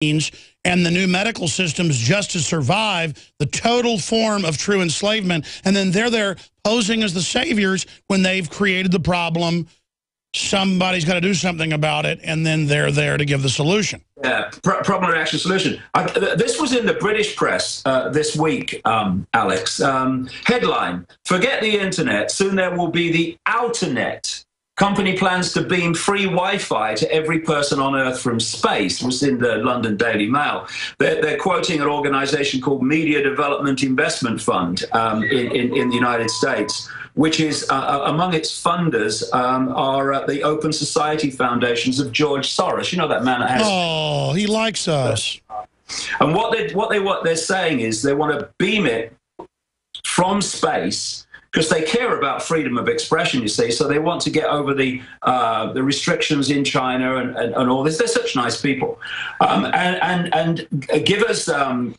and the new medical systems just to survive the total form of true enslavement. And then they're there posing as the saviors when they've created the problem. Somebody's got to do something about it, and then they're there to give the solution. Yeah, problem, reaction, solution. This was in the British press this week, Alex. Headline, forget the internet, soon there will be the outernet. Company plans to beam free Wi-Fi to every person on Earth from space. It was in the London Daily Mail. They're quoting an organization called Media Development Investment Fund in the United States, which is among its funders are the Open Society Foundations of George Soros. You know that man that has... Oh, he likes us. And what they're saying is they want to beam it from space because they care about freedom of expression, you see. So they want to get over the restrictions in China and all this. They're such nice people, and give us internet.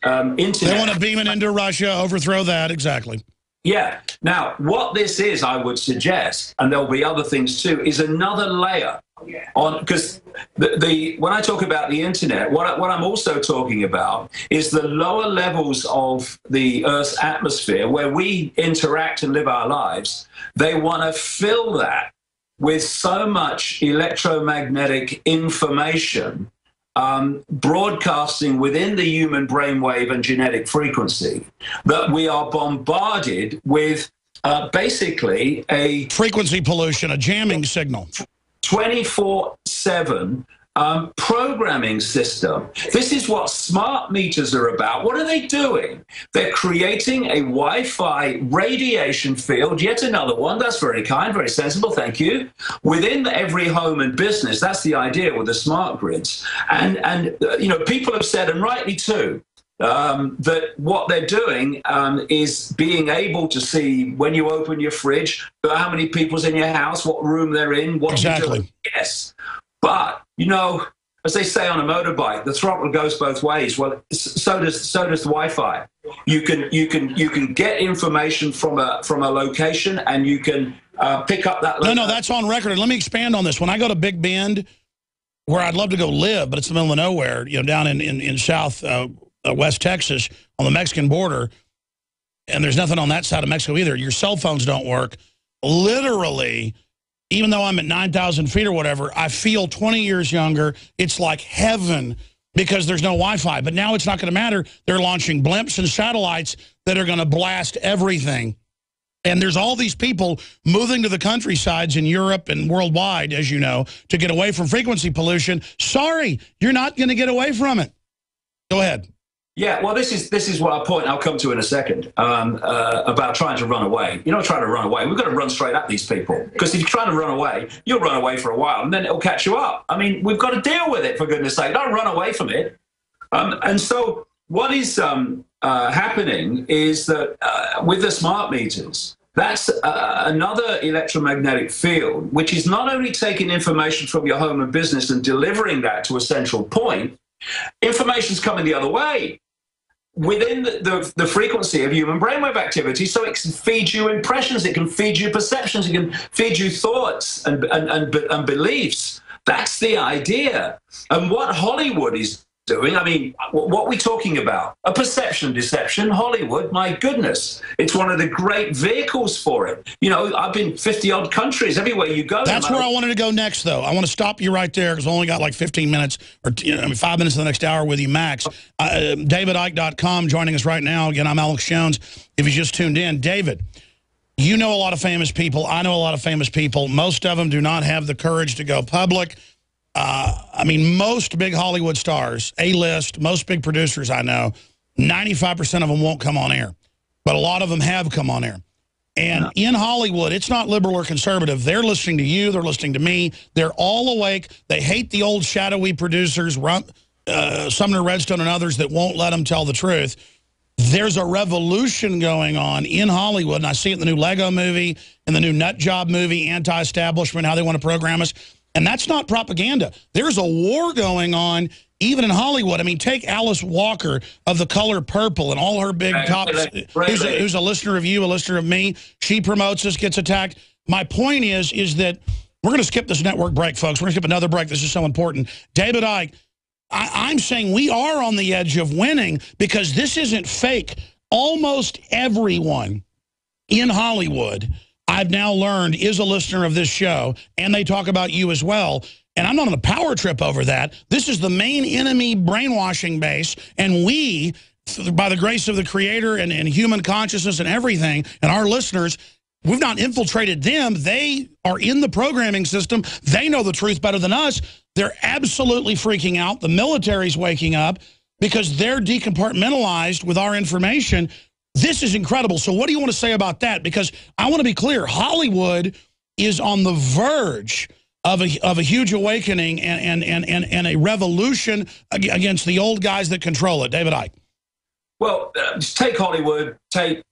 They want to beam it into Russia, overthrow that, exactly. Yeah. Now, what this is, I would suggest, and there'll be other things too, is another layer on, because when I talk about the internet, what I'm also talking about is the lower levels of the Earth's atmosphere where we interact and live our lives. They want to fill that with so much electromagnetic information broadcasting within the human brainwave and genetic frequency that we are bombarded with basically a frequency pollution, a jamming signal. 24/7 programming system. This is what smart meters are about. What are they doing? They're creating a Wi-Fi radiation field, yet another one. That's very kind, very sensible, thank you. Within every home and business, that's the idea with the smart grids. And you know, people have said, and rightly too, that what they're doing is being able to see when you open your fridge, how many people's in your house, what room they're in, what exactly. you're doing. Yes. But, you know, as they say on a motorbike, the throttle goes both ways. Well, so does the Wi-Fi. You can get information from a location, and you can pick up that. No, that's on record. And let me expand on this. When I go to Big Bend, where I'd love to go live, but it's in the middle of nowhere, you know, down in South West Texas on the Mexican border, and there's nothing on that side of Mexico either. Your cell phones don't work. Literally, even though I'm at 9,000 feet or whatever, I feel 20 years younger. It's like heaven because there's no Wi-Fi. But now it's not going to matter. They're launching blimps and satellites that are going to blast everything. And there's all these people moving to the countrysides in Europe and worldwide, as you know, to get away from frequency pollution. Sorry, you're not going to get away from it. Go ahead. Yeah, well, this is what our point I'll come to in a second about trying to run away. You're not trying to run away. We've got to run straight at these people, because if you're trying to run away, you'll run away for a while, and then it'll catch you up. I mean, we've got to deal with it, for goodness sake. Don't run away from it. And so what is happening is that with the smart meters, that's another electromagnetic field, which is not only taking information from your home and business and delivering that to a central point. Information's coming the other way within the frequency of human brainwave activity, so it can feed you impressions, it can feed you perceptions, it can feed you thoughts and beliefs. That's the idea. And what Hollywood is doing, I mean, what are we talking about? A perception deception, Hollywood, my goodness. It's one of the great vehicles for it. You know, I've been 50-odd countries, everywhere you go. That's where I wanted to go next, though. I want to stop you right there, because I only got like 15 minutes, or 5 minutes of the next hour with you, max. DavidIcke.com joining us right now. Again, I'm Alex Jones, if you just tuned in. David, you know a lot of famous people. I know a lot of famous people. Most of them do not have the courage to go public. I mean, most big Hollywood stars, A-list, most big producers I know, 95% of them won't come on air. But a lot of them have come on air. And in Hollywood, it's not liberal or conservative. They're listening to you. They're listening to me. They're all awake. They hate the old shadowy producers, Sumner Redstone and others that won't let them tell the truth. There's a revolution going on in Hollywood, and I see it in the new Lego movie, in the new Nut Job movie, anti-establishment, how they want to program us. And that's not propaganda. There's a war going on even in Hollywood. I mean, take Alice Walker of The Color Purple and all her big tops. Who's a listener of you, a listener of me. She promotes us, gets attacked. My point is that we're going to skip this network break, folks. We're going to skip another break. This is so important. David Icke, I'm saying we are on the edge of winning because this isn't fake. Almost everyone in Hollywood, I've now learned, is a listener of this show, and they talk about you as well. And I'm not on a power trip over that. This is the main enemy brainwashing base, and we, by the grace of the Creator and human consciousness and everything, and our listeners, we've not infiltrated them. They are in the programming system. They know the truth better than us. They're absolutely freaking out. The military's waking up because they're decompartmentalized with our information. This is incredible. So what do you want to say about that? Because I want to be clear. Hollywood is on the verge of a huge awakening and a revolution against the old guys that control it. David Icke. Well, take Hollywood, take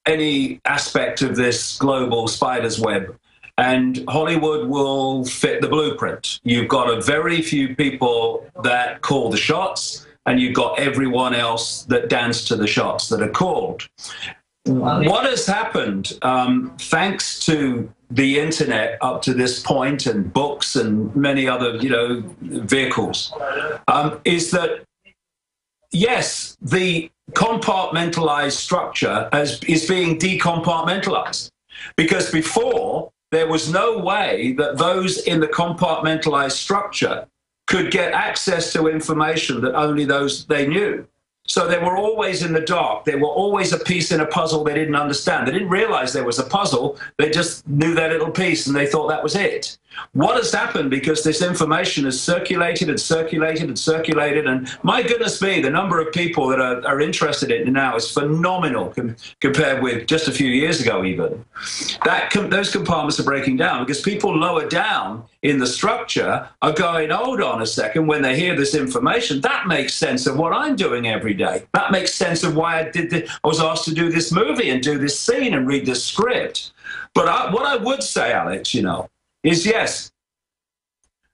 any aspect of this global spider's web, and Hollywood will fit the blueprint. You've got a very few people that call the shots, and you've got everyone else that dance to the shots that are called. What has happened, thanks to the internet up to this point, and books and many other, vehicles, is that, yes, the compartmentalized structure is being decompartmentalized. Because before, there was no way that those in the compartmentalized structure could get access to information that only those they knew. So they were always in the dark. They were always a piece in a puzzle they didn't understand. They didn't realize there was a puzzle. They just knew their little piece and they thought that was it. What has happened, because this information has circulated and circulated and circulated, and my goodness me, the number of people that are interested in it now is phenomenal compared with just a few years ago even. Those compartments are breaking down because people lower down in the structure are going, hold on a second, when they hear this information, that makes sense of what I'm doing every day. That makes sense of why I was asked to do this movie and do this scene and read this script. But what I would say, Alex, is yes,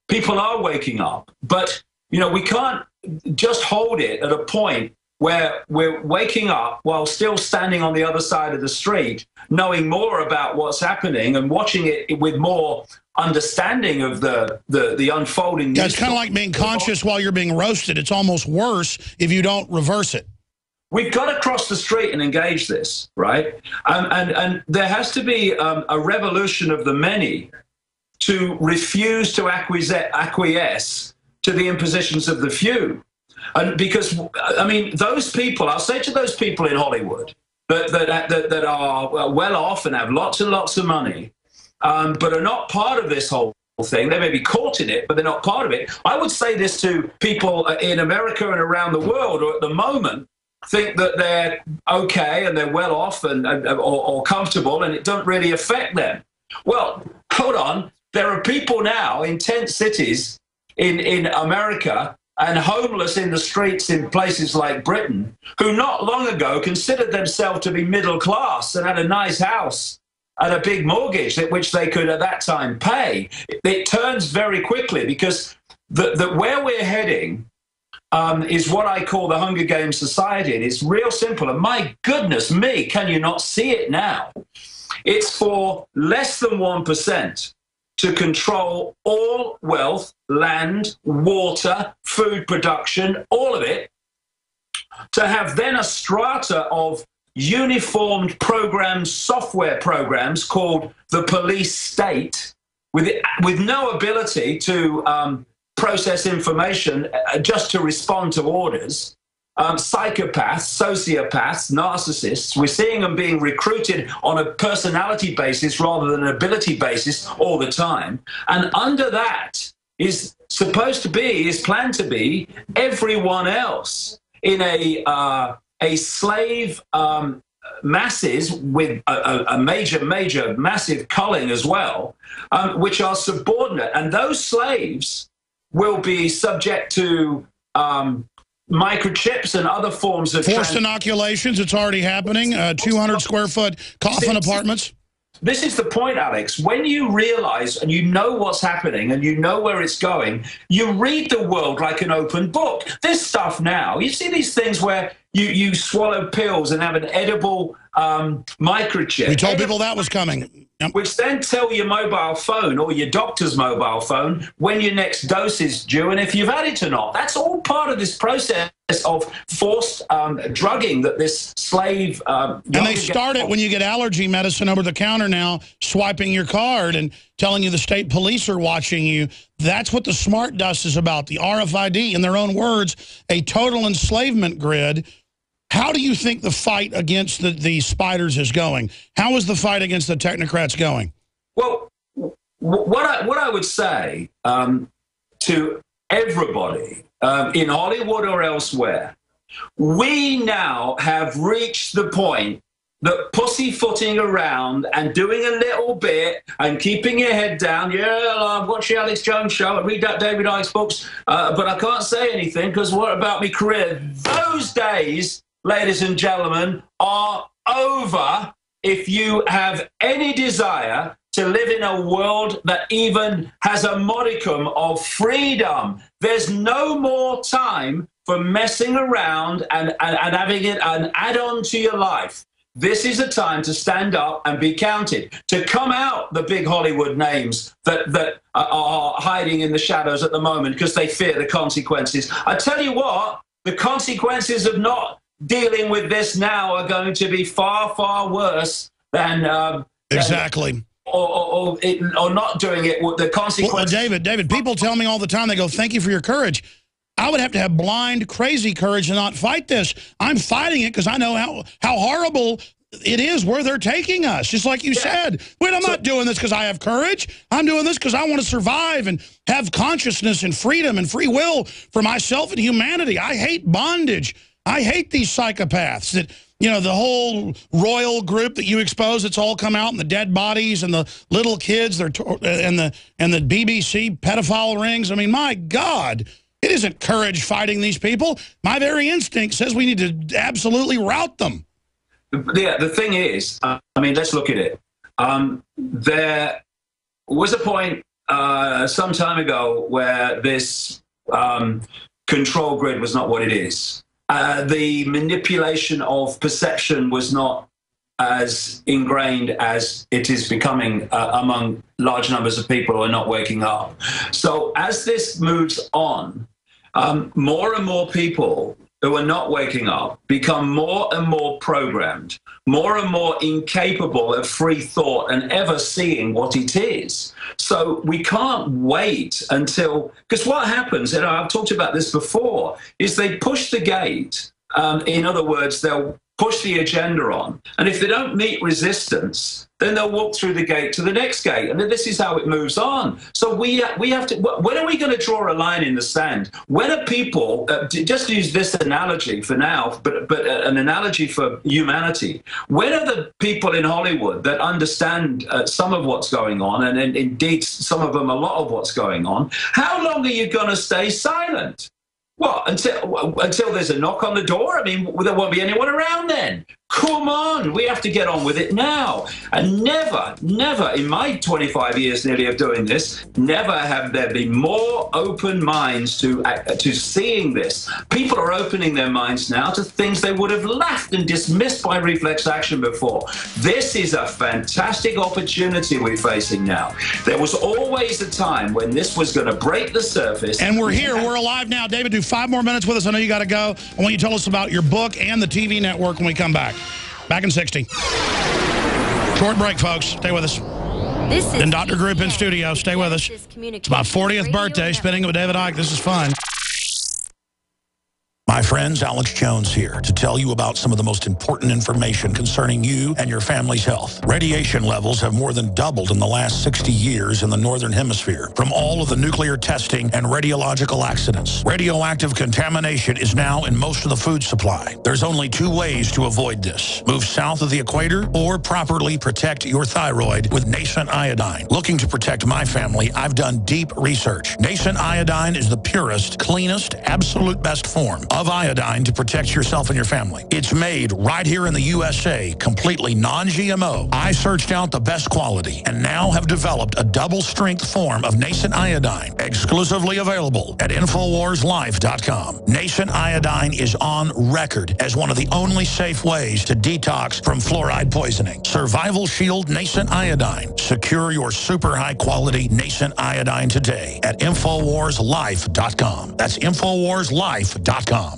people are waking up, but, we can't just hold it at a point where we're waking up while still standing on the other side of the street, knowing more about what's happening and watching it with more understanding of the unfolding. Yeah, it's kind of like being conscious while you're being roasted. It's almost worse if you don't reverse it. We've got to cross the street and engage this, right? And there has to be a revolution of the many to refuse to acquiesce to the impositions of the few. And because, those people, I'll say to those people in Hollywood that are well off and have lots and lots of money, but are not part of this whole thing. They may be caught in it, but they're not part of it. I would say this to people in America and around the world, or at the moment, think that they're okay and they're well off or comfortable, and it doesn't really affect them. Well, hold on. There are people now in tent cities in America and homeless in the streets in places like Britain who not long ago considered themselves to be middle class and had a nice house and a big mortgage which they could at that time pay. It turns very quickly because where we're heading is what I call the Hunger Games society. And it's real simple. And my goodness me, can you not see it now? It's for less than 1% to control all wealth, land, water, food production, all of it, to have then a strata of uniformed programs, software programs called the police state, with no ability to process information just to respond to orders. Psychopaths, sociopaths, narcissists, we're seeing them being recruited on a personality basis rather than an ability basis all the time. And under that is planned to be everyone else in a slave masses with a major, massive culling as well, which are subordinate. And those slaves will be subject to microchips and other forms of forced inoculations. It's already happening. 200 square foot coffin apartments. This is the point, Alex. When you realize and you know what's happening and you know where it's going, you read the world like an open book. This stuff now, you see these things where you swallow pills and have an edible microchip. We told people that was coming. Yep. Which then tell your mobile phone or your doctor's mobile phone when your next dose is due and if you've had it or not. That's all part of this process of forced drugging that this slave... and they start it when you get allergy medicine over the counter now, swiping your card and telling you the state police are watching you. That's what the smart dust is about, the RFID, in their own words, a total enslavement grid. How do you think the fight against the spiders is going? How is the fight against the technocrats going? Well, what I would say to everybody in Hollywood or elsewhere, we now have reached the point that pussyfooting around and doing a little bit and keeping your head down, I watch the Alex Jones show, I read that David Icke books, but I can't say anything because what about my career? Those days, ladies and gentlemen, are over if you have any desire to live in a world that even has a modicum of freedom. There's no more time for messing around and having it an add-on to your life. This is a time to stand up and be counted, to come out the big Hollywood names that are hiding in the shadows at the moment because they fear the consequences. I tell you what, the consequences of not dealing with this now are going to be far, far worse than... exactly. Or not doing it, the consequences... Well, David, people tell me all the time, they go, thank you for your courage. I would have to have blind, crazy courage to not fight this. I'm fighting it because I know how horrible it is where they're taking us, just like you said. Wait, I'm not doing this because I have courage. I'm doing this because I want to survive and have consciousness and freedom and free will for myself and humanity. I hate bondage. I hate these psychopaths that, you know, the whole royal group that you expose, it's all come out, and the dead bodies and the little kids, and the BBC pedophile rings. I mean, my God, it isn't courage fighting these people. My very instinct says we need to absolutely rout them. Yeah, the thing is, I mean, let's look at it. There was a point some time ago where this control grid was not what it is. The manipulation of perception was not as ingrained as it is becoming among large numbers of people who are not waking up. So as this moves on, more and more people who are not waking up become more and more programmed, more and more incapable of free thought and ever seeing what it is. So we can't wait until, because what happens, and I've talked about this before, is they push the gate. In other words, they'll push the agenda on. And if they don't meet resistance, then they'll walk through the gate to the next gate. And then this is how it moves on. So we have to, when are we going to draw a line in the sand? When are people, just use this analogy for now, but an analogy for humanity. When are the people in Hollywood that understand some of what's going on, and indeed some of them a lot of what's going on, how long are you going to stay silent? What, until there's a knock on the door? I mean, there won't be anyone around then. Come on, we have to get on with it now. And never in my 25 years nearly of doing this, never have there been more open minds to seeing this. People are opening their minds now to things they would have laughed and dismissed by reflex action before. This is a fantastic opportunity we're facing now. There was always a time when this was going to break the surface. And we're here. We're alive now. David, do 5 more minutes with us. I know you got to go. I want you to tell us about your book and the TV network when we come back. Back in 60. Short break, folks. Stay with us. This is and Dr. Group in studio. Stay with us. It's my 40th birthday, spending it with David Icke. This is fun. My friends, Alex Jones here to tell you about some of the most important information concerning you and your family's health. Radiation levels have more than doubled in the last 60 years in the Northern Hemisphere from all of the nuclear testing and radiological accidents. Radioactive contamination is now in most of the food supply. There's only 2 ways to avoid this. Move south of the equator or properly protect your thyroid with Nascent Iodine. Looking to protect my family, I've done deep research. Nascent Iodine is the purest, cleanest, absolute best form of of iodine to protect yourself and your family. It's made right here in the USA, completely non-GMO. I searched out the best quality and now have developed a double-strength form of nascent iodine, exclusively available at InfoWarsLife.com. Nascent iodine is on record as one of the only safe ways to detox from fluoride poisoning. Survival Shield Nascent Iodine. Secure your super high-quality nascent iodine today at InfoWarsLife.com. That's InfoWarsLife.com.